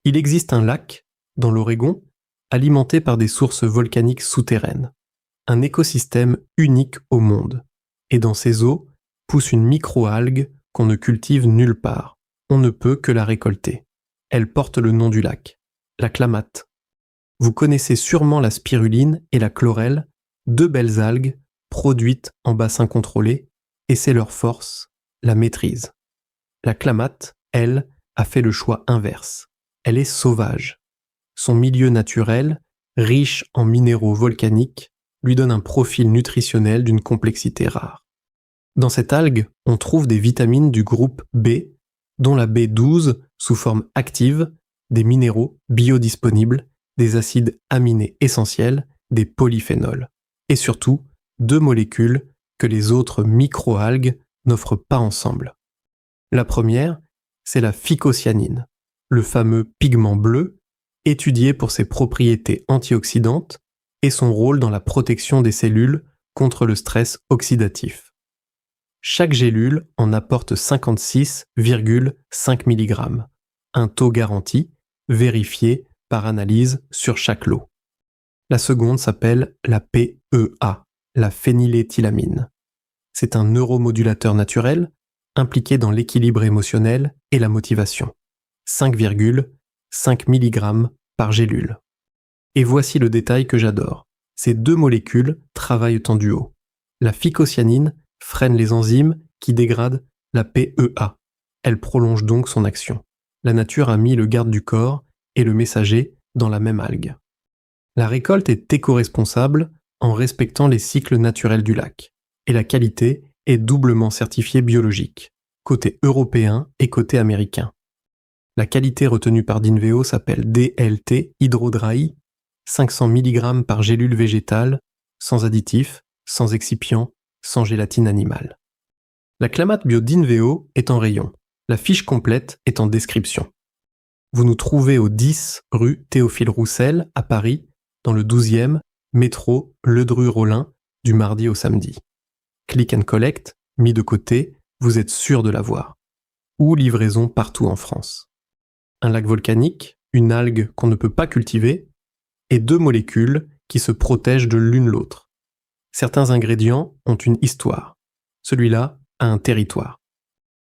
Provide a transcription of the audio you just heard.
Il existe un lac, dans l'Oregon, alimenté par des sources volcaniques souterraines. Un écosystème unique au monde. Et dans ces eaux pousse une microalgue qu'on ne cultive nulle part. On ne peut que la récolter. Elle porte le nom du lac, la clamate. Vous connaissez sûrement la spiruline et la chlorelle, deux belles algues produites en bassin contrôlé, et c'est leur force, la maîtrise. La clamate, elle, a fait le choix inverse. Elle est sauvage. Son milieu naturel, riche en minéraux volcaniques, lui donne un profil nutritionnel d'une complexité rare. Dans cette algue, on trouve des vitamines du groupe B, dont la B12 sous forme active, des minéraux biodisponibles, des acides aminés essentiels, des polyphénols, et surtout 2 molécules que les autres microalgues n'offrent pas ensemble. La première, c'est la phycocyanine, le fameux pigment bleu, étudié pour ses propriétés antioxydantes et son rôle dans la protection des cellules contre le stress oxydatif. Chaque gélule en apporte 56,5 mg, un taux garanti, vérifié par analyse sur chaque lot. La seconde s'appelle la PEA, la phényléthylamine. C'est un neuromodulateur naturel impliqué dans l'équilibre émotionnel et la motivation. 5,5 mg par gélule. Et voici le détail que j'adore. Ces 2 molécules travaillent en duo. La phycocyanine freine les enzymes qui dégradent la PEA. Elle prolonge donc son action. La nature a mis le garde du corps et le messager dans la même algue. La récolte est éco-responsable en respectant les cycles naturels du lac. Et la qualité est doublement certifiée biologique, côté européen et côté américain. La qualité retenue par d'Inveo s'appelle DLT Hydro-Dry, 500 mg par gélule végétale, sans additifs, sans excipients, sans gélatine animale. La clamate bio d'Inveo est en rayon. La fiche complète est en description. Vous nous trouvez au 10 rue Théophile Roussel à Paris, dans le 12e, métro Ledru-Rollin, du mardi au samedi. Click and collect, mis de côté, vous êtes sûr de l'avoir. Ou livraison partout en France. Un lac volcanique, une algue qu'on ne peut pas cultiver, et 2 molécules qui se protègent de l'une l'autre. Certains ingrédients ont une histoire. Celui-là a un territoire.